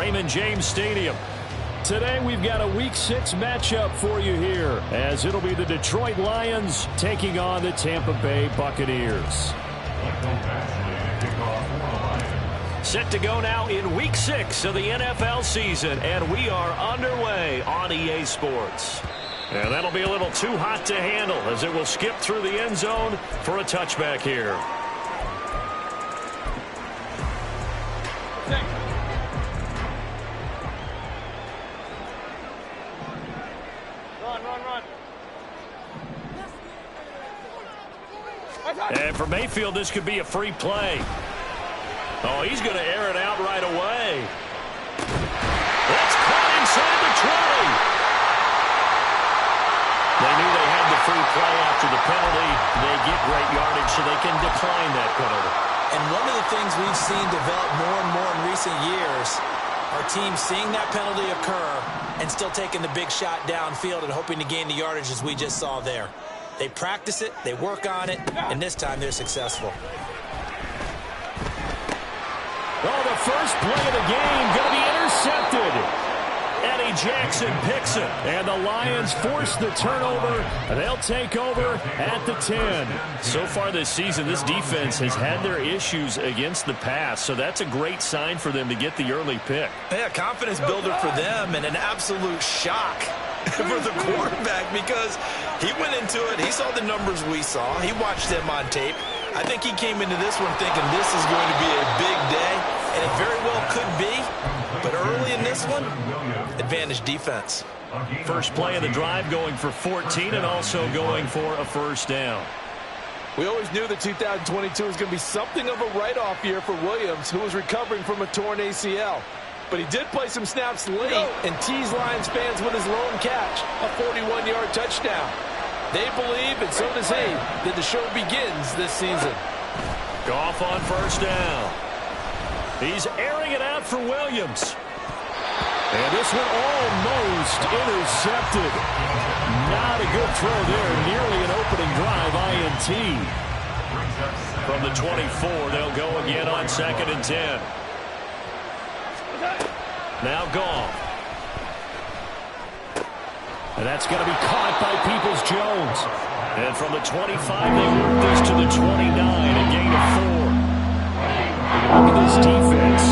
Raymond James Stadium. Today we've got a Week 6 matchup for you here, as it'll be the Detroit Lions taking on the Tampa Bay Buccaneers. Set to go now in Week 6 of the NFL season, and we are underway on EA Sports. And that'll be a little too hot to handle as it will skip through the end zone for a touchback here. And for Mayfield, this could be a free play. Oh, he's going to air it out right away. That's caught inside the 20. They knew they had the free play after the penalty. They get great yardage, so they can decline that penalty. And one of the things we've seen develop more and more in recent years, our team seeing that penalty occur and still taking the big shot downfield and hoping to gain the yardage as we just saw there. They practice it, they work on it, and this time they're successful. Oh, the first play of the game going to be intercepted. Eddie Jackson picks it, and the Lions force the turnover. They'll take over at the 10. So far this season, this defense has had their issues against the pass, so that's a great sign for them to get the early pick. Yeah, confidence builder for them and an absolute shock for the quarterback because he went into it. He saw the numbers we saw. He watched them on tape. I think he came into this one thinking this is going to be a big day, and it very well could be. But early in this one, advantage defense. First play of the drive going for 14 and also going for a first down. We always knew that 2022 was going to be something of a write-off year for Williams, who was recovering from a torn ACL. But he did play some snaps late and teased Lions fans with his lone catch, a 41-yard touchdown. They believe, and so does he, that the show begins this season. Goff on first down. He's airing it out for Williams. And this one almost intercepted. Not a good throw there. Nearly an opening drive, INT. From the 24, they'll go again on 2nd and 10. Now Goff. And that's going to be caught by Peoples-Jones. And from the 25, they move this to the 29, a gain of 4. Look at this defense.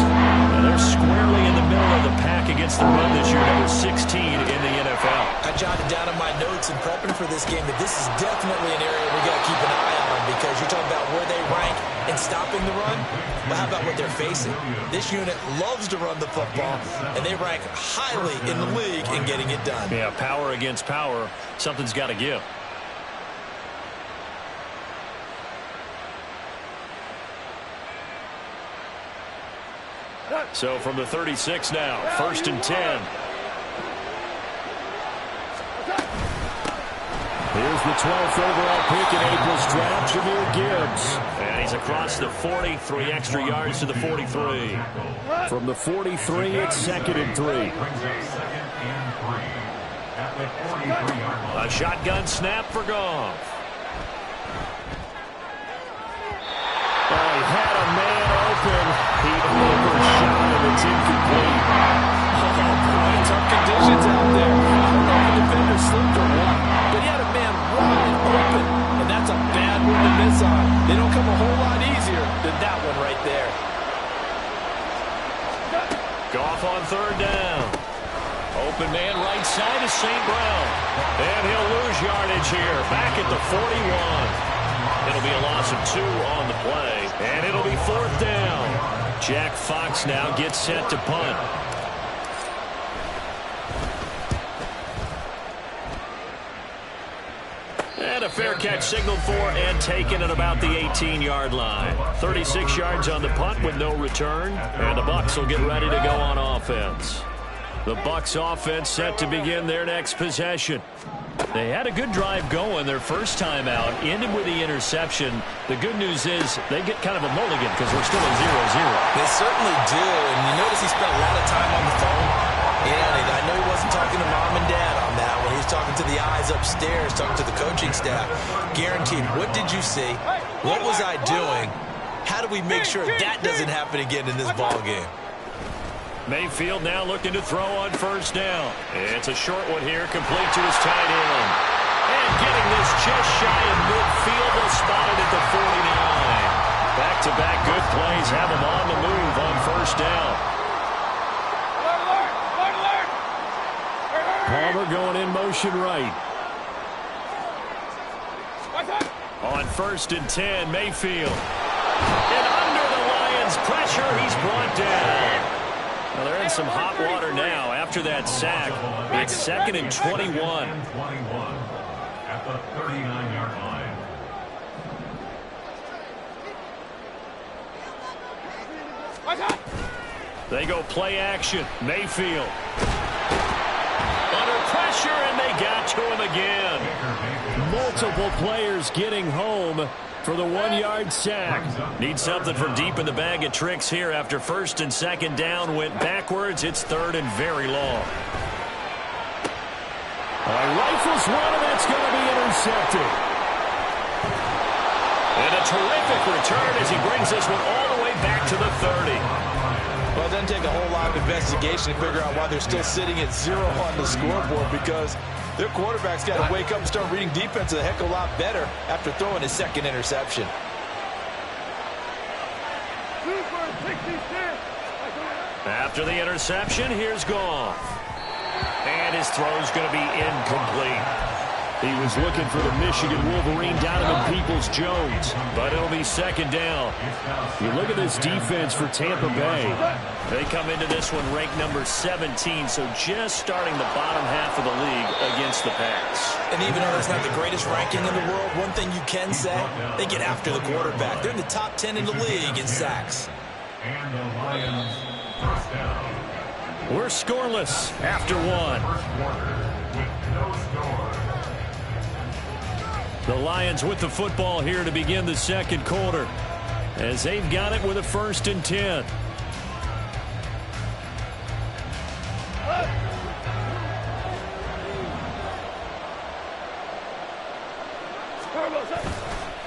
And they're squarely in the middle of the pack against the run this year, number 16 in the NFL. I jotted down in my notes in prepping for this game that this is definitely an area we got to keep an eye on because you're talking about where they rank in stopping the run. But how about what they're facing? This unit loves to run the football, and they rank highly in the league in getting it done. Yeah, power against power. Something's got to give. So from the 36 now, 1st and 10. Here's the 12th overall pick in April's draft, Jahmyr Gibbs. And he's across the 40, 3 extra yards to the 43. From the 43, it's 2nd and 3. A shotgun snap for Goff. Oh, he had a man open. He overshot him. It's incomplete. Oh, boy, tough conditions out there. I don't know if the defender slipped or what, but he had a man wide open, and that's a bad one to miss on. They don't come a whole lot easier than that one right there. Goff on 3rd down. Open man right side is St. Brown. And he'll lose yardage here. Back at the 41. It'll be a loss of 2 on the play. And it'll be 4th down. Jack Fox now gets set to punt. And a fair catch signaled for and taken at about the 18-yard line. 36 yards on the punt with no return. And the Bucs will get ready to go on offense. The Bucs offense set to begin their next possession. They had a good drive going their first time out, ended with the interception. The good news is they get kind of a mulligan because we're still at 0-0. They certainly do, and you notice he spent a lot of time on the phone. Yeah, I know he wasn't talking to mom and dad on that one. He was talking to the eyes upstairs, talking to the coaching staff. Guaranteed, what did you see? What was I doing? How do we make sure that doesn't happen again in this ball game? Mayfield now looking to throw on first down. It's a short one here, complete to his tight end. And getting this just shy of midfield, they'll spot it at the 49. Back-to-back good plays have him on the move on first down. Palmer going in motion right. On 1st and 10, Mayfield. And under the Lions' pressure, he's brought down. Well, they're in some hot water now after that sack. It's 2nd and 21. At the 39-yard line. They go play action. Mayfield. Under pressure, and they got to him again. Multiple players getting home for the 1-yard sack. Need something from deep in the bag of tricks here after 1st and 2nd down went backwards. It's 3rd and very long. Rifles one, and that's going to be intercepted. And a terrific return as he brings this one all the way back to the 30. Well, it doesn't take a whole lot of investigation to figure out why they're still sitting at 0 on the scoreboard, because their quarterback's got to wake up and start reading defense a heck of a lot better after throwing his 2nd interception. After the interception, here's Goff. And his throw's going to be incomplete. He was looking for the Michigan Wolverine, Donovan Peoples-Jones, but it'll be 2nd down. You look at this defense for Tampa Bay. They come into this one ranked number 17, so just starting the bottom half of the league against the pass. And even though that's not the greatest ranking in the world, one thing you can say, they get after the quarterback. They're in the top 10 in the league in sacks. And the Lions first down. We're scoreless after one. First quarter with no score. The Lions with the football here to begin the 2nd quarter, as they've got it with a 1st and 10.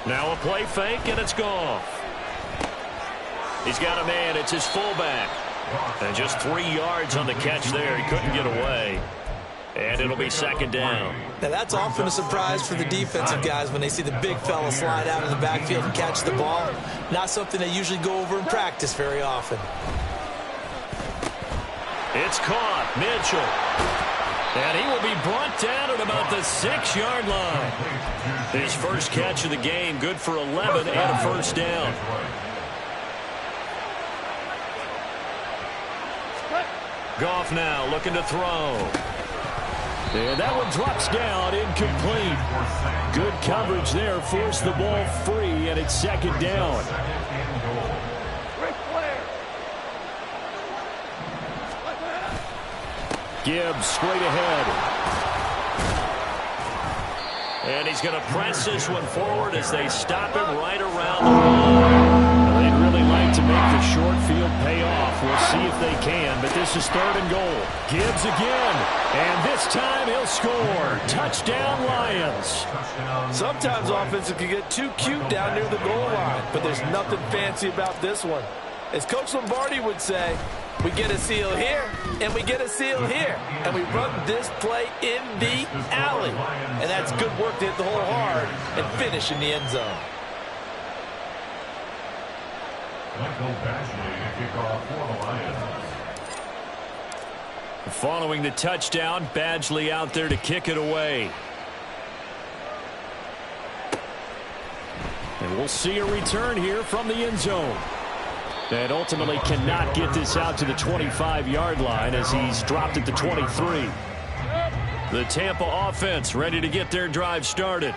Now a play fake, and it's Goff. He's got a man. It's his fullback. And just 3 yards on the catch there. He couldn't get away. And it'll be 2nd down. Now, that's often a surprise for the defensive guys when they see the big fella slide out of the backfield and catch the ball. Not something they usually go over in practice very often. It's caught. Mitchell. And he will be brought down at about the 6-yard line. His first catch of the game, good for 11 and a 1st down. Goff now looking to throw. And that one drops down, incomplete. Good coverage there, forced the ball free, and it's 2nd down. Gibbs straight ahead. And he's going to press this one forward as they stop him right around the line. They'd really like to make the short field pay off. We'll see if they can, but this is 3rd and goal. Gibbs again, and this time he'll score. Touchdown, Lions. Sometimes offenses can get too cute down near the goal line, but there's nothing fancy about this one. As Coach Lombardi would say, we get a seal here, and we get a seal here, and we run this play in the alley. And that's good work to hit the hole hard and finish in the end zone. Michael Badgley to kick off for the Lions. Following the touchdown, Badgley out there to kick it away. And we'll see a return here from the end zone. And ultimately cannot get this out to the 25-yard line as he's dropped at the 23. The Tampa offense ready to get their drive started.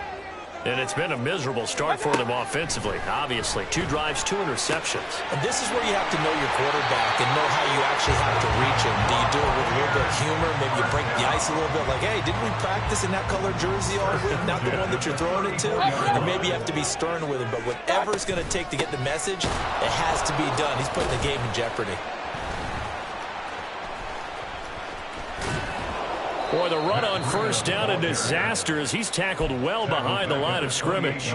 And it's been a miserable start for them offensively, obviously. 2 drives, 2 interceptions. And this is where you have to know your quarterback and know how you actually have to reach him. Do you do it with a little bit of humor? Maybe you break the ice a little bit, like, hey, didn't we practice in that color jersey all week? Not the one that you're throwing it to? Or maybe you have to be stern with him. But whatever it's going to take to get the message, it has to be done. He's putting the game in jeopardy. Boy, the run on first down, a disaster as he's tackled well behind the line of scrimmage.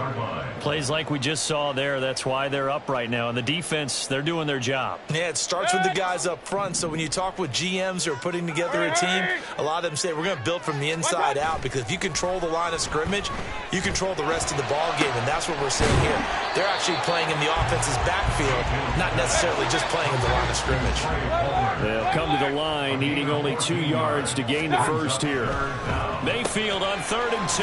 Plays like we just saw there. That's why they're up right now. And the defense, they're doing their job. Yeah, it starts with the guys up front. So when you talk with GMs who are putting together a team, a lot of them say we're going to build from the inside out, because if you control the line of scrimmage, you control the rest of the ball game, and that's what we're seeing here. They're actually playing in the offense's backfield, not necessarily just playing in the line of scrimmage. They'll come to the line, needing only 2 yards to gain the first here. Mayfield on 3rd and 2.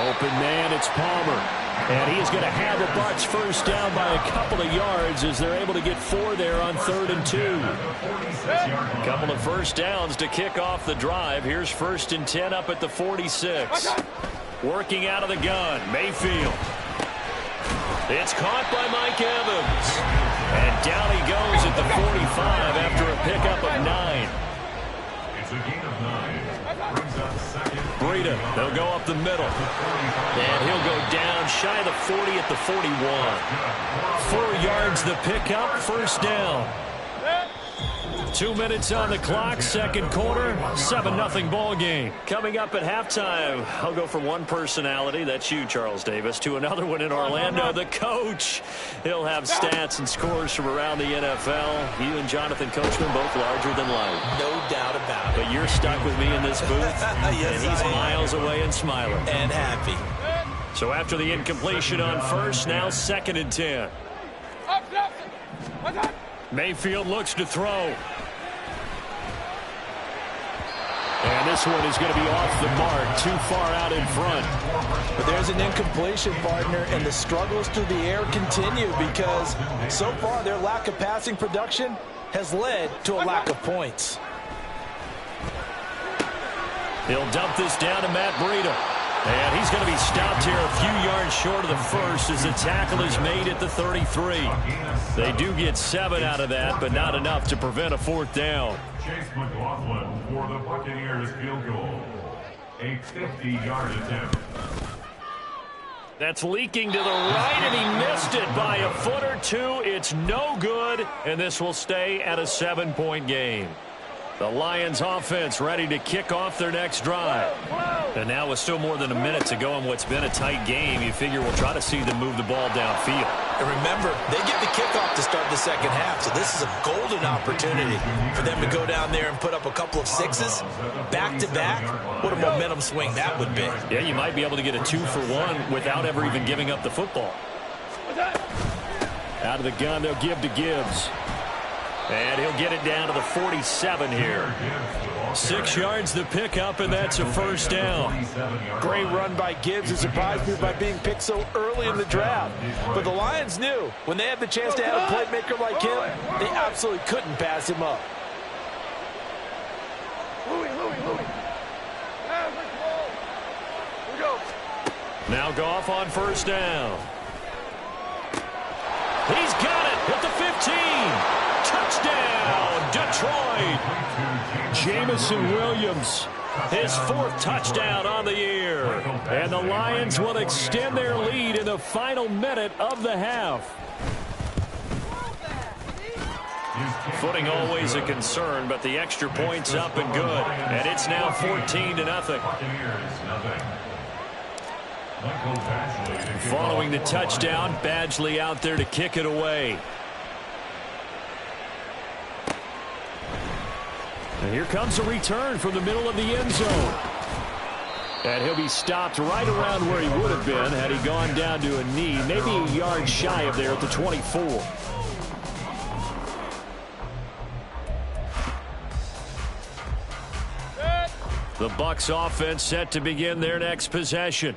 Open man, it's Palmer. And he is going to have the Bucs first down by a couple of yards as they're able to get 4 there on 3rd and 2. A couple of first downs to kick off the drive. Here's 1st and 10 up at the 46. Working out of the gun, Mayfield. It's caught by Mike Evans. And down he goes at the 45 after a pickup of 9. It's a gain of 9. Brings up second. Breida, they'll go up the middle. And he'll go down shy of the 40 at the 41. 4 yards the pickup, first down. 2 minutes on the clock, second quarter, 7-0 ball game. Coming up at halftime, I'll go from one personality, that's you, Charles Davis, to another one in Orlando, the coach. He'll have stats and scores from around the NFL. You and Jonathan Coachman both larger than life. No doubt about it. But you're stuck with me in this booth, Yes, and he's I am. miles away and smiling. And happy. So after the incompletion on first, now 2nd and 10. Mayfield looks to throw. And this one is going to be off the mark, too far out in front. But there's an incompletion, partner, and the struggles through the air continue because so far their lack of passing production has led to a lack of points. He'll dump this down to Matt Breida. And he's going to be stopped here a few yards short of the first as the tackle is made at the 33. They do get 7 out of that, but not enough to prevent a 4th down. Chase McLaughlin for the Buccaneers field goal. A 50-yard attempt. That's leaking to the right, and he missed it by a foot or 2. It's no good, and this will stay at a 7-point game. The Lions offense ready to kick off their next drive. And now with still more than a minute to go in what's been a tight game, you figure we'll try to see them move the ball downfield. And remember, they get the kickoff to start the second half, so this is a golden opportunity for them to go down there and put up a couple of 6s back-to-back. What a momentum swing that would be. Yeah, you might be able to get a 2-for-1 without ever even giving up the football. Out of the gun, they'll give to Gibbs. And he'll get it down to the 47 here. 6 yards the pickup, and that's a first down. Great run by Gibbs. It surprised me by being picked so early in the draft. But the Lions knew when they had the chance to have a playmaker like him, they absolutely couldn't pass him up. Now Goff on first down. He's got it at the 15. Touchdown, Detroit. Jamison Williams, his 4th touchdown on the year. And the Lions will extend their lead in the final minute of the half. Footing always a concern, but the extra point's up and good. And it's now 14-0. Following the touchdown, Badgley out there to kick it away. And here comes a return from the middle of the end zone. And he'll be stopped right around where he would have been had he gone down to a knee, maybe a yard shy of there at the 24. The Bucs offense set to begin their next possession.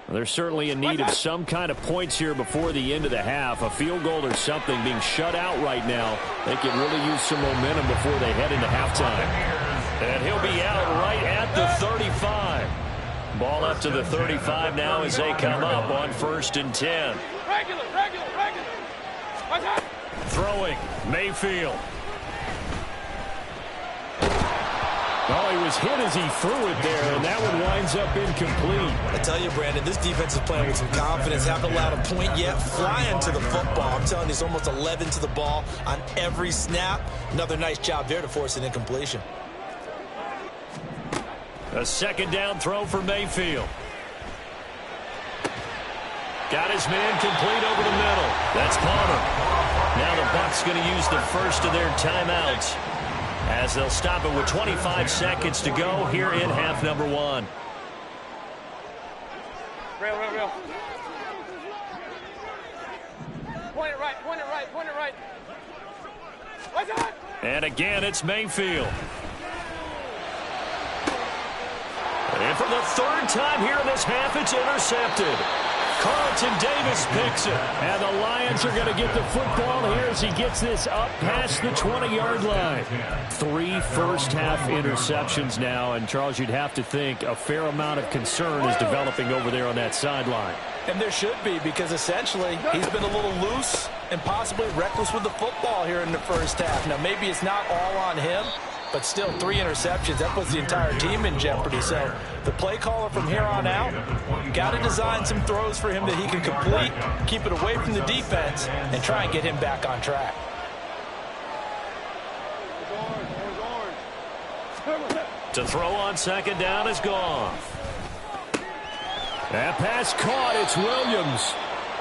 They're certainly in need of some kind of points here before the end of the half. A field goal or something, being shut out right now. They can really use some momentum before they head into halftime. And he'll be out right at the 35. Ball up to the 35 now as they come up on 1st and 10. Throwing, Mayfield. Oh, he was hit as he threw it there, and that one winds up incomplete. I tell you, Brandon, this defense is playing with some confidence. Haven't allowed a point yet. Flying to the football. I'm telling you, it's almost 11 to the ball on every snap. Another nice job there to force an incompletion. A second down throw for Mayfield. Got his man complete over the middle. That's Palmer. Now the Bucs going to use the first of their timeouts as they'll stop it with 25 seconds to go here in half number 1. Real. Point it right. What's that? And again, it's Mayfield. And for the third time here in this half, it's intercepted. Carlton Davis picks it. And the Lions are going to get the football here as he gets this up past the 20-yard line. 3 first-half interceptions now. And, Charles, you'd have to think a fair amount of concern is developing over there on that sideline. And there should be, because essentially he's been a little loose and possibly reckless with the football here in the first half. Now, maybe it's not all on him, but still 3 interceptions. That puts the entire team in jeopardy. So the play caller from here on out got to design some throws for him that he can complete, keep it away from the defense, and try and get him back on track. To throw on second down is gone. That pass caught. It's Williams.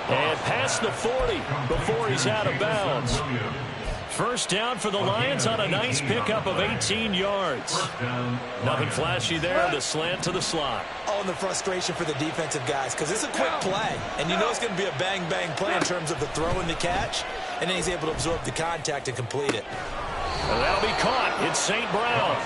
And past the 40 before he's out of bounds. First down for the Lions on a nice pickup of 18 yards. Nothing flashy there. The slant to the slot. Oh, and the frustration for the defensive guys, because it's a quick play. And you know it's going to be a bang-bang play in terms of the throw and the catch. And then he's able to absorb the contact and complete it. And that'll be caught. It's St. Brown.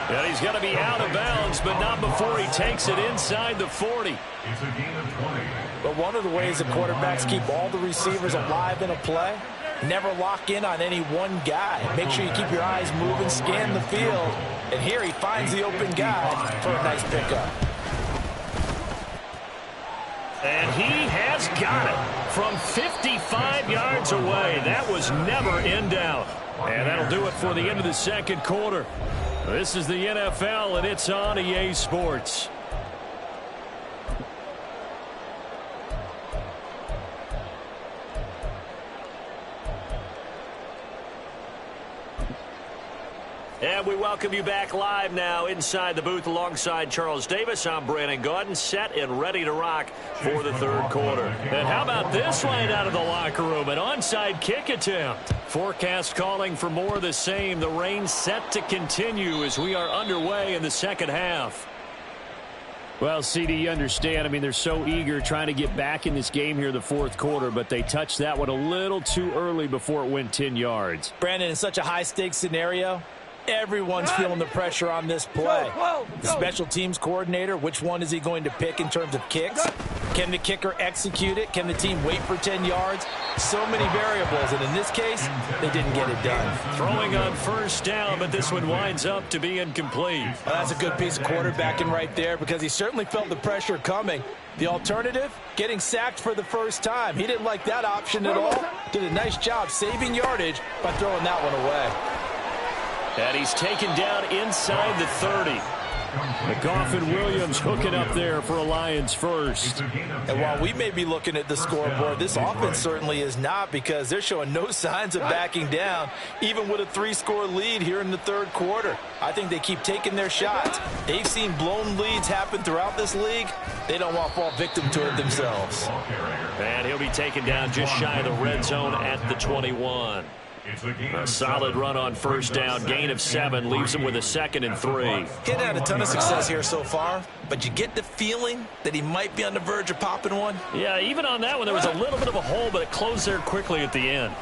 And he's going to be out of bounds, but not before he takes it inside the 40. It's a gain of 20. But one of the ways that quarterbacks keep all the receivers alive in a play, never lock in on any one guy. Make sure you keep your eyes moving, scan the field. And here he finds the open guy for a nice pickup. And he has got it from 55 yards away. That was never in doubt. And that'll do it for the end of the second quarter. This is the NFL, and it's on EA Sports. And we welcome you back live now inside the booth alongside Charles Davis. I'm Brandon Gaudin, set and ready to rock for the third quarter. And how about this right out of the locker room? An onside kick attempt. Forecast calling for more of the same. The rain set to continue as we are underway in the second half. Well, CD, you understand. I mean, they're so eager trying to get back in this game here in the fourth quarter, but they touched that one a little too early before it went 10 yards. Brandon, in such a high-stakes scenario, everyone's feeling the pressure on this play. The special teams coordinator, which one is he going to pick in terms of kicks? Can the kicker execute it? Can the team wait for 10 yards? So many variables, and in this case, they didn't get it done. Throwing on first down, but this one winds up to be incomplete. Well, that's a good piece of quarterbacking right there, because he certainly felt the pressure coming. The alternative, getting sacked for the first time. He didn't like that option at all. Did a nice job saving yardage by throwing that one away. And he's taken down inside the 30. McGough and Williams hooking up there for a Lions first. And while we may be looking at the scoreboard, this offense certainly is not, because they're showing no signs of backing down, even with a 3-score lead here in the third quarter. I think they keep taking their shots. They've seen blown leads happen throughout this league. They don't want to fall victim to it themselves. And he'll be taken down just shy of the red zone at the 21. A solid run on first down, gain of 7, leaves him with a 2nd and 3. He's had a ton of success here so far, but you get the feeling that he might be on the verge of popping one. Yeah, even on that one, there was a little bit of a hole, but it closed there quickly at the end.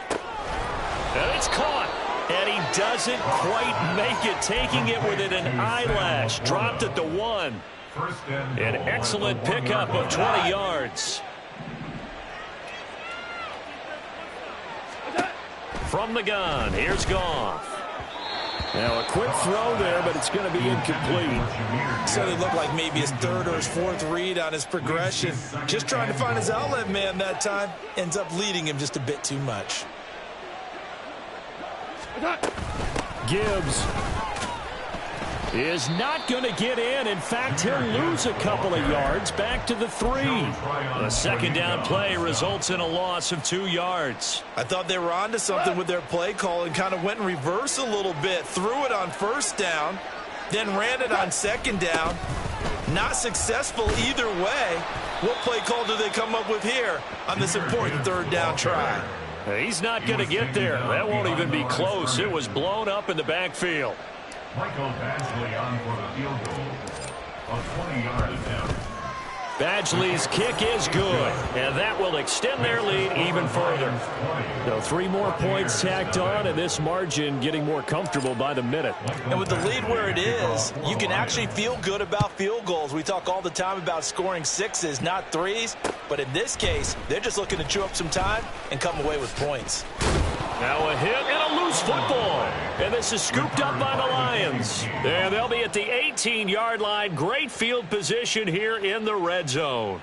And it's caught. And he doesn't quite make it, taking it within an eyelash. Dropped at the 1. An excellent pickup of 20 yards. From the gun, here's Goff. Now a quick throw there, but it's going to be incomplete. So it looked like maybe his 3rd or his 4th read on his progression. Just trying to find his outlet man that time. Ends up leading him just a bit too much. Gibbs is not going to get in. In fact, he'll lose a couple of yards back to the 3. A second down play results in a loss of 2 yards. I thought they were onto something with their play call and kind of went in reverse a little bit. Threw it on first down, then ran it on second down. Not successful either way. What play call do they come up with here on this important third down try? He's not going to get there. That won't even be close. It was blown up in the backfield. Michael Badgley on for the field goal. A 20-yard attempt. Badgley's kick is good, and that will extend their lead even further. So 3 more points tacked on, and this margin getting more comfortable by the minute. And with the lead where it is, you can actually feel good about field goals. We talk all the time about scoring 6s, not 3s. But in this case, they're just looking to chew up some time and come away with points. Now a hit and a loose football. And this is scooped up by the Lions. And they'll be at the 18-yard line. Great field position here in the red zone.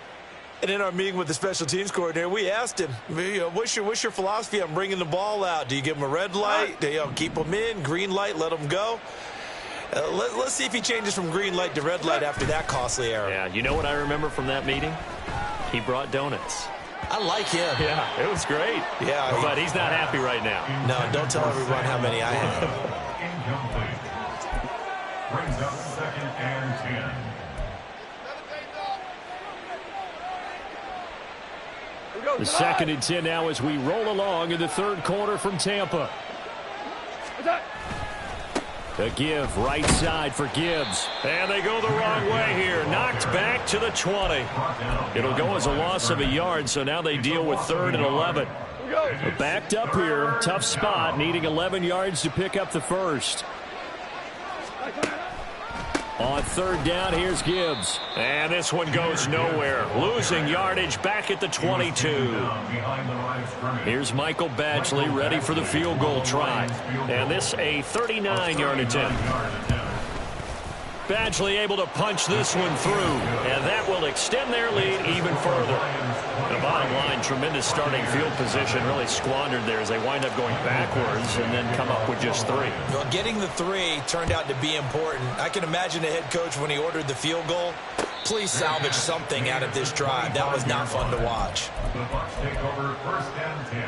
And in our meeting with the special teams coordinator, we asked him, what's your philosophy on bringing the ball out? Do you give them a red light? Do you keep them in? Green light, let them go? Let's see if he changes from green light to red light after that costly error. Yeah, you know what I remember from that meeting? He brought donuts. I like him. Yeah, it was great. Yeah, but he's not happy right now. No, don't tell everyone how many I have. Incomplete. Brings up 2nd and 10. The 2nd and 10 now as we roll along in the third quarter from Tampa. A give right side for Gibbs. And they go the wrong way here. Knocked back to the 20. It'll go as a loss of a yard, so now they deal with 3rd and 11. Backed up here. Tough spot, needing 11 yards to pick up the first. On 3rd down, here's Gibbs. And this one goes nowhere. Losing yardage back at the 22. Here's Michael Badgley ready for the field goal try. And this a 39-yard attempt. Badgley able to punch this one through. And that will extend their lead even further. The bottom line, tremendous starting field position, really squandered there as they wind up going backwards and then come up with just 3. Well, getting the 3 turned out to be important. I can imagine the head coach when he ordered the field goal. Please salvage something out of this drive. That was not fun to watch. The Bucs take over 1st and 10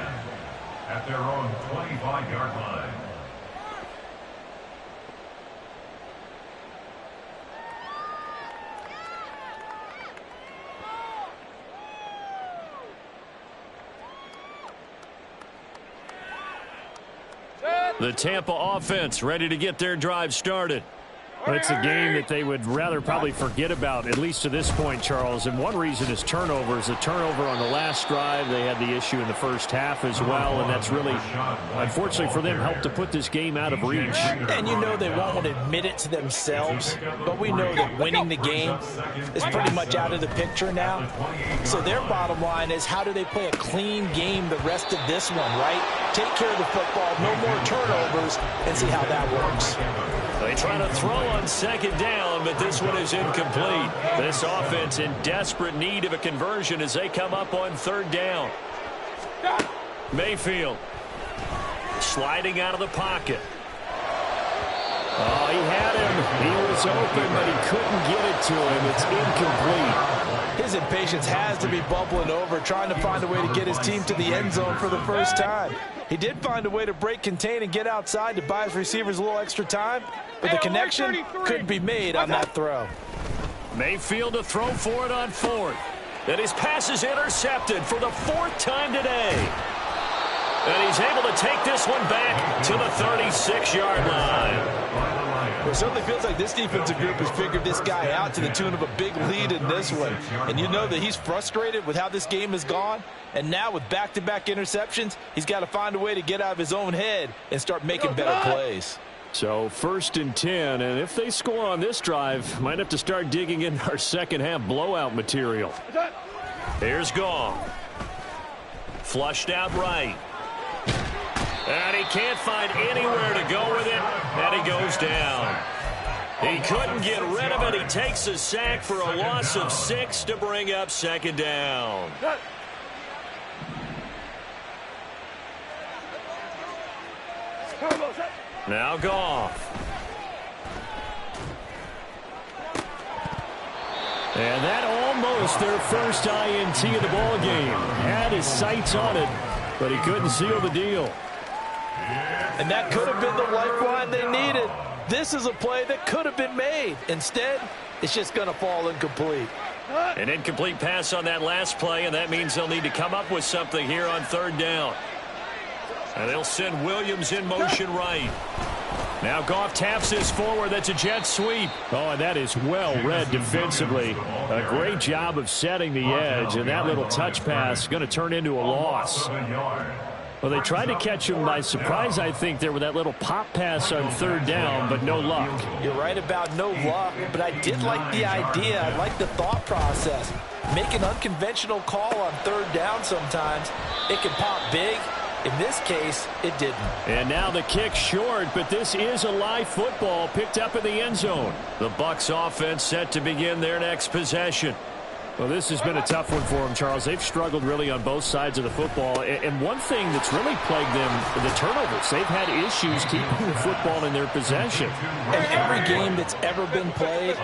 at their own 25-yard line. The Tampa offense ready to get their drive started. But it's a game that they would rather probably forget about, at least to this point, Charles. And one reason is turnovers. The turnover on the last drive, they had the issue in the first half as well. And that's really, unfortunately for them, helped to put this game out of reach. And you know they won't admit it to themselves. But we know that winning the game is pretty much out of the picture now. So their bottom line is, how do they play a clean game the rest of this one, right? Take care of the football, no more turnovers, and see how that works. They try to throw on 2nd down, but this one is incomplete. This offense in desperate need of a conversion as they come up on 3rd down. Mayfield sliding out of the pocket. Oh, he had him. He was open, but he couldn't get it to him. It's incomplete. His impatience has to be bubbling over, trying to find a way to get his team to the end zone for the first time. He did find a way to break contain and get outside to buy his receivers a little extra time, but the connection couldn't be made on that throw. Mayfield to throw for it on 4th. And his pass is intercepted for the 4th time today. And he's able to take this one back to the 36-yard line. Well, it certainly feels like this defensive group has figured this guy out to the tune of a big lead in this one. And you know that he's frustrated with how this game has gone. And now with back-to-back interceptions, he's got to find a way to get out of his own head and start making better plays. So 1st and 10, and if they score on this drive, might have to start digging in our second-half blowout material. Here's Gong. Flushed out right. And he can't find anywhere to go with it, and he goes down. He couldn't get rid of it. He takes a sack for a loss of 6 to bring up 2nd down. Now Goff. And that almost their first INT of the ball game. Had his sights on it, but he couldn't seal the deal. And that could have been the lifeline they needed. This is a play that could have been made. Instead, it's just going to fall incomplete. An incomplete pass on that last play, and that means they'll need to come up with something here on third down. And they'll send Williams in motion right. Now Goff taps this forward. That's a jet sweep. Oh, and that is well read defensively. A great job of setting the edge, and that little touch pass is going to turn into a loss. Well, they tried to catch him by surprise, I think, there with that little pop pass on third down, but no luck. You're right about no luck, but I did like the idea. I like the thought process. Make an unconventional call on third down sometimes. It can pop big. In this case, it didn't. And now the kick short, but this is a live football picked up in the end zone. The Bucs offense set to begin their next possession. Well, this has been a tough one for them, Charles. They've struggled really on both sides of the football. And one thing that's really plagued them, the turnovers. They've had issues keeping the football in their possession. And every game that's ever been played,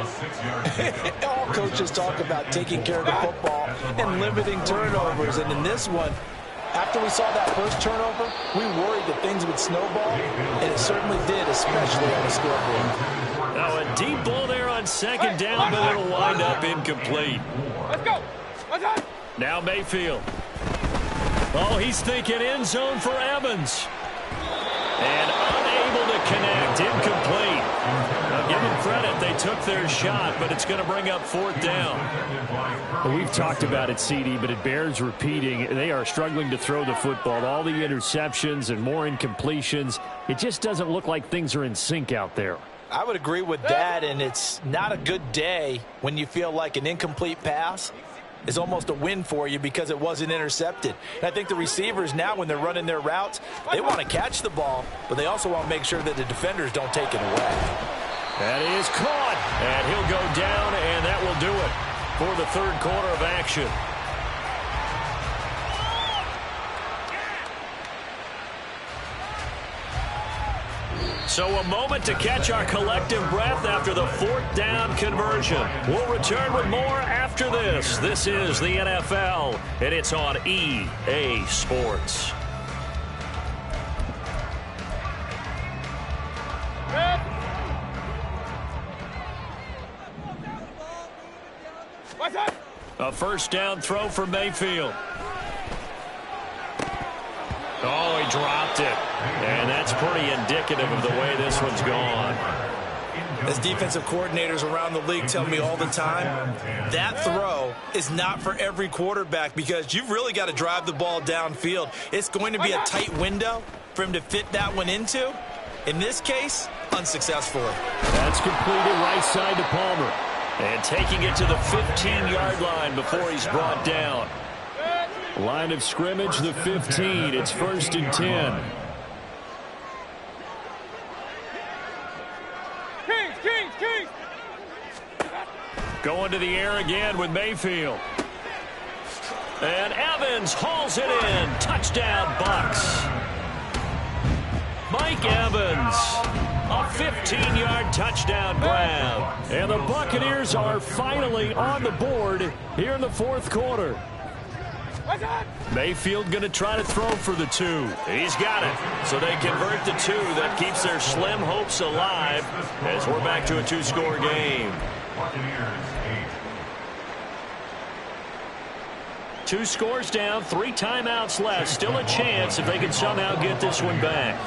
all coaches talk about taking care of the football and limiting turnovers. And in this one, after we saw that first turnover, we worried that things would snowball, and it certainly did, especially on the scoreboard. Now a deep ball there on second down, but it'll wind up incomplete. Let's go. Let's go. Now Mayfield. Oh, he's thinking end zone for Evans. And unable to connect, incomplete. Now give them credit, they took their shot, but it's going to bring up fourth down. Well, we've talked about it, CD, but it bears repeating. They are struggling to throw the football. All the interceptions and more incompletions. It just doesn't look like things are in sync out there. I would agree with that, and it's not a good day when you feel like an incomplete pass is almost a win for you because it wasn't intercepted. And I think the receivers now, when they're running their routes, they want to catch the ball, but they also want to make sure that the defenders don't take it away. That is caught, and he'll go down, and that will do it for the third quarter of action. So a moment to catch our collective breath after the fourth down conversion. We'll return with more after this. This is the NFL, and it's on EA Sports. What's up? A first down throw for Mayfield. Oh, he dropped it. And that's pretty indicative of the way this one's gone. As defensive coordinators around the league tell me all the time, that throw is not for every quarterback because you've really got to drive the ball downfield. It's going to be a tight window for him to fit that one into. In this case, unsuccessfully. That's completed right side to Palmer. And taking it to the 15-yard line before he's brought down. Line of scrimmage, the 15. It's 1st and 10. Kings. Going to the air again with Mayfield. And Evans hauls it in. Touchdown, Bucs. Mike Evans. A 15-yard touchdown grab. And the Buccaneers are finally on the board here in the fourth quarter. Mayfield going to try to throw for the two. He's got it. So they convert the two. That keeps their slim hopes alive as we're back to a two-score game. 2 scores down, 3 timeouts left. Still a chance if they can somehow get this one back.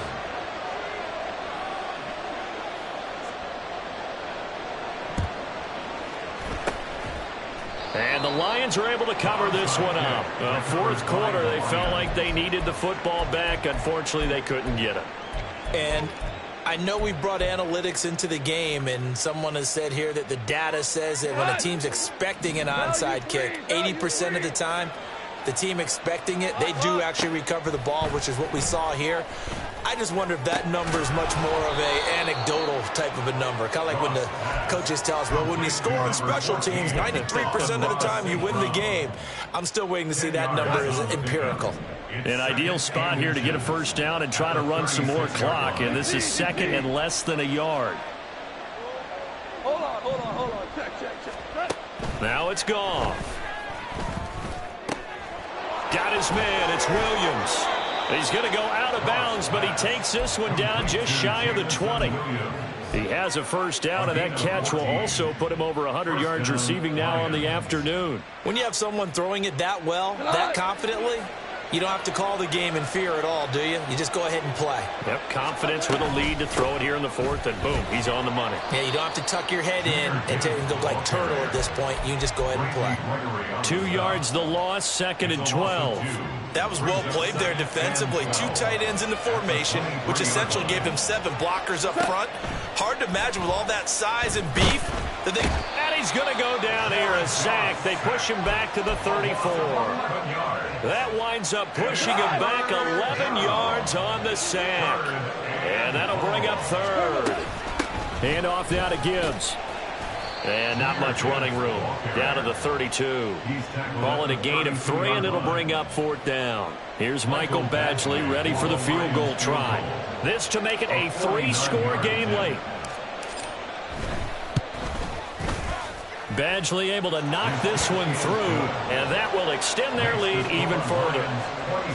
And the Lions are able to cover this one up. Fourth quarter, they felt like they needed the football back. Unfortunately, they couldn't get it. And I know we brought analytics into the game, and someone has said here that the data says that when a team's expecting an onside kick, 80% of the time, the team expecting it, they do actually recover the ball, which is what we saw here. I just wonder if that number is much more of an anecdotal type of a number. Kind of like when the coaches tell us, well, when you score on special teams, 93% of the time you win the game. I'm still waiting to see that number is empirical. An ideal spot here to get a first down and try to run some more clock. And this is second and less than a yard. Hold on. Check. Now it's gone. Got his man. It's Williams. He's going to go out of bounds, but he takes this one down just shy of the 20. He has a first down, and that catch will also put him over 100 yards receiving now on the afternoon. When you have someone throwing it that well, that confidently, you don't have to call the game in fear at all, do you? You just go ahead and play. Yep, confidence with a lead to throw it here in the fourth, and boom, he's on the money. Yeah, you don't have to tuck your head in and go like turtle at this point. You can just go ahead and play. 2 yards the loss, 2nd and 12. That was well played there defensively. 2 tight ends in the formation, which essentially gave them 7 blockers up front. Hard to imagine with all that size and beef that they... And he's going to go down here, a sack. They push him back to the 34. That winds up pushing him back 11 yards on the sack. And that'll bring up 3rd. Hand off now to Gibbs. And not much running room. Down to the 32. Ball in a gain of 3, and it'll bring up 4th down. Here's Michael Badgley ready for the field goal try. This to make it a 3-score game late. Badgley able to knock this one through, and that will extend their lead even further.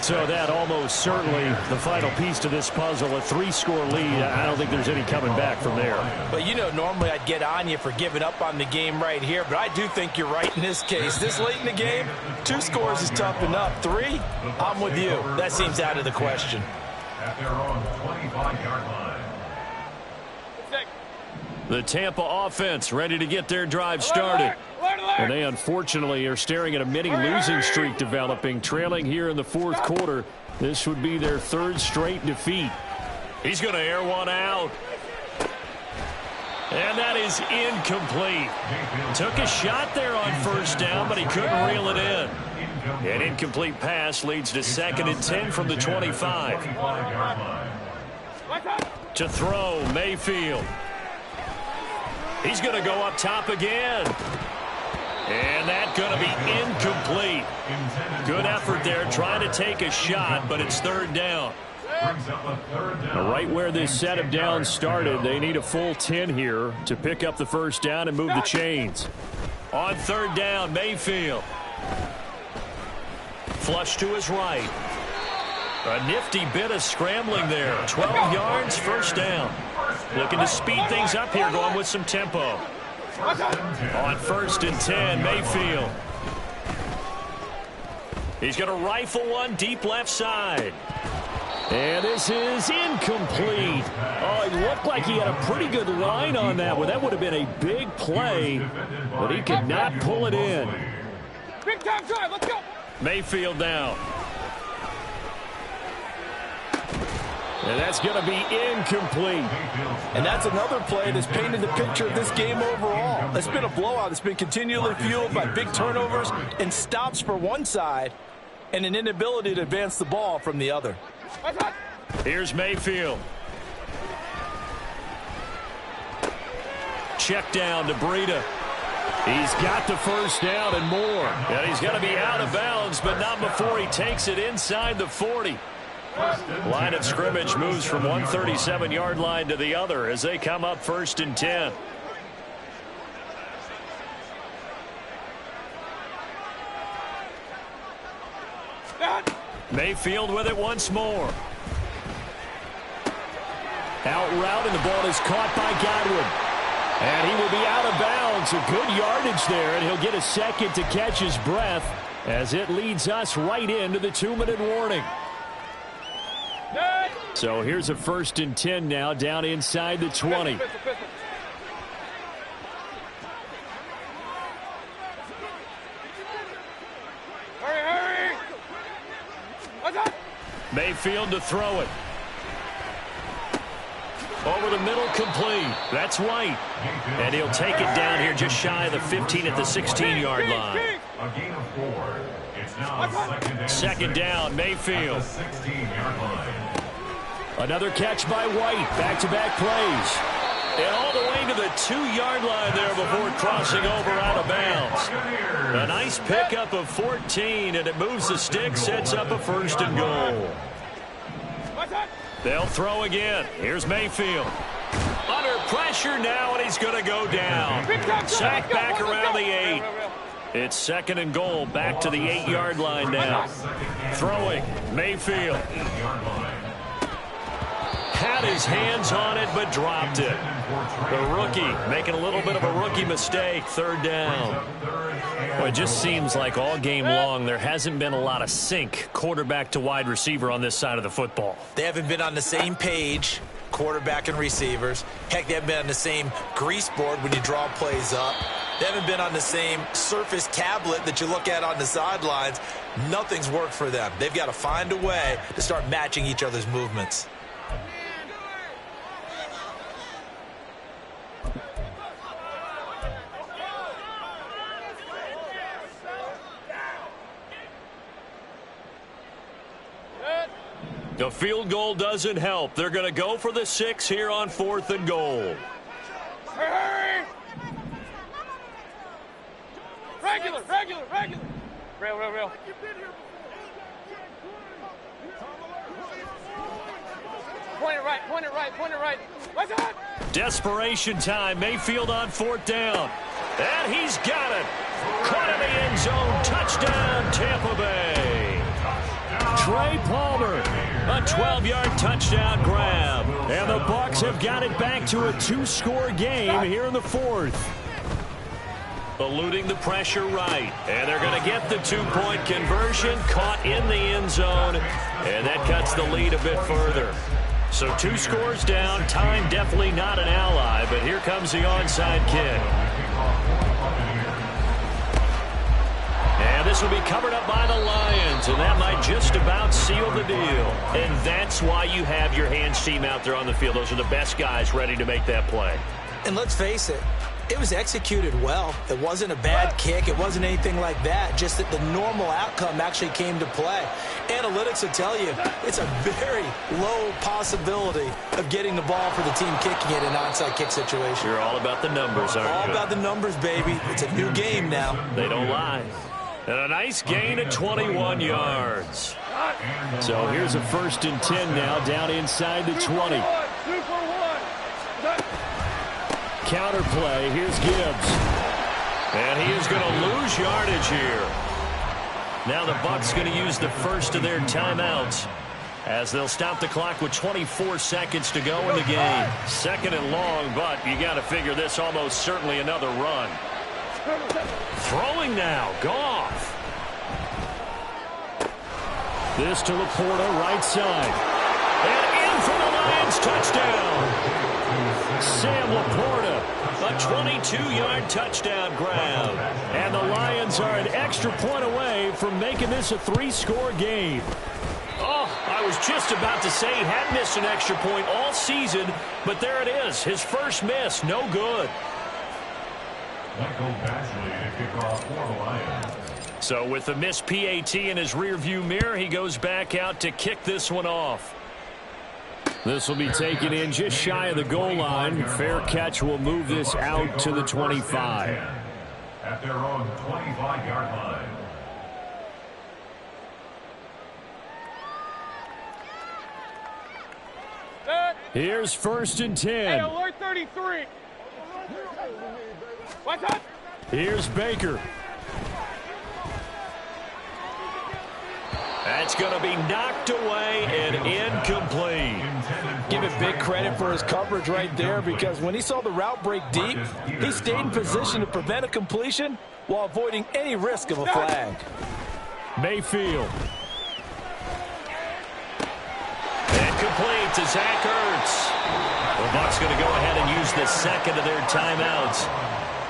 So that almost certainly the final piece to this puzzle, a 3-score lead. I don't think there's any coming back from there. But you know, normally I'd get on you for giving up on the game right here, but I do think you're right in this case. This late in the game, 2 scores is tough enough. 3, I'm with you. That seems out of the question. At their own 25-yard line. The Tampa offense ready to get their drive started. And they unfortunately are staring at a mini losing streak developing, trailing here in the 4th quarter. This would be their 3rd straight defeat. He's going to air one out. And that is incomplete. Took a shot there on 1st down, but he couldn't reel it in. An incomplete pass leads to 2nd and 10 from the 25. To throw, Mayfield. He's going to go up top again. And that's going to be incomplete. Good effort there, trying to take a shot, but it's 3rd down. Right where this set of downs started, they need a full 10 here to pick up the 1st down and move the chains. On 3rd down, Mayfield. Flush to his right. A nifty bit of scrambling there. 12 yards, 1st down. Looking to speed things up here, going with some tempo. On 1st and 10, Mayfield. He's going to rifle one deep left side. And this is incomplete. Oh, it looked like he had a pretty good line on that one. That would have been a big play, but he could not pull it in. Big time drive, let's go. Mayfield down. And that's going to be incomplete. And that's another play that's painted the picture of this game overall. It's been a blowout. It's been continually fueled by big turnovers and stops for one side and an inability to advance the ball from the other. Here's Mayfield. Check down to Breida. He's got the 1st down and more. And he's going to be out of bounds, but not before he takes it inside the 40. Line of scrimmage moves from one 37-yard line to the other as they come up 1st and 10. Mayfield with it once more. Out route, and the ball is caught by Godwin. And he will be out of bounds. A good yardage there, and he'll get a second to catch his breath as it leads us right into the 2-minute warning. So here's a 1st and 10 now, down inside the 20. Hurry! Mayfield to throw it. Over the middle, complete. That's White. And he'll take it down here just shy of the 15 at the 16-yard line. A gain of 4. It's now 2nd down, Mayfield. 16-yard line. Another catch by White. Back-to-back plays. And all the way to the 2-yard line there before crossing over out of bounds. A nice pickup of 14, and it moves the stick, sets up a 1st and goal. They'll throw again. Here's Mayfield. Under pressure now, and he's going to go down. Sack back around the 8. It's 2nd and goal, back to the 8-yard line now. Throwing, Mayfield. Has got his hands on it but dropped it. The rookie making a little bit of a rookie mistake. Third down. Well, it just seems like all game long there hasn't been a lot of sync quarterback to wide receiver on this side of the football. They haven't been on the same page, quarterback and receivers. Heck, they haven't been on the same grease board when you draw plays up. They haven't been on the same Surface tablet that you look at on the sidelines. Nothing's worked for them. They've got to find a way to start matching each other's movements. The field goal doesn't help. They're going to go for the 6 here on 4th and goal. Hurry! Regular. Real. Point it right. What's that? Desperation time. Mayfield on 4th down. And he's got it. Caught in the end zone. Touchdown, Tampa Bay. Trey Palmer, a 12-yard touchdown grab. And the Bucs have got it back to a 2-score game here in the 4th. Eluding the pressure right. And they're going to get the 2-point conversion. Caught in the end zone. And that cuts the lead a bit further. So 2 scores down. Time definitely not an ally. But here comes the onside kick. And this will be covered up by the Lions, and that might just about seal the deal. And that's why you have your hands team out there on the field. Those are the best guys ready to make that play. And let's face it, it was executed well. It wasn't a bad kick. It wasn't anything like that. Just that the normal outcome actually came to play. Analytics will tell you it's a very low possibility of getting the ball for the team kicking it in an onside kick situation. You're all about the numbers, aren't you? All about the numbers, baby. It's a new game now. They don't lie. And a nice gain of 21 yards. So here's a 1st and 10 now, down inside the 20. 2 for 1. Counter play. Here's Gibbs. And he is going to lose yardage here. Now the Bucs going to use the first of their timeouts as they'll stop the clock with 24 seconds to go in the game. 2nd and long, but you got to figure this almost certainly another run. Throwing now, Goff. This to Laporta, right side. And in for the Lions, touchdown. Sam Laporta, a 22-yard touchdown grab. And the Lions are an extra point away from making this a 3-score game. Oh, I was just about to say he had missed an extra point all season, but there it is, his first miss, no good. So with the missed PAT in his rearview mirror, he goes back out to kick this one off. This will be taken in just shy of the goal line. Fair catch will move this out to the 25. At their own 25-yard line. Here's 1st and 10. Hey, alert 33. What's up? Here's Baker. That's going to be knocked away and incomplete. Give it big credit for his coverage right there, because when he saw the route break deep, he stayed in position to prevent a completion while avoiding any risk of a flag. Mayfield. And complete to Zach Ertz. The Bucs going to go ahead and use the 2nd of their timeouts.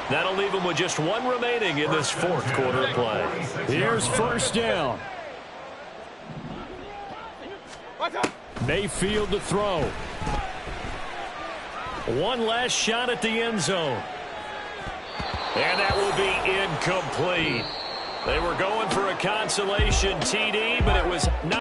That'll leave them with just 1 remaining in this 4th quarter of play. Here's 1st down. Mayfield to throw. One last shot at the end zone. And that will be incomplete. They were going for a consolation TD, but it was not.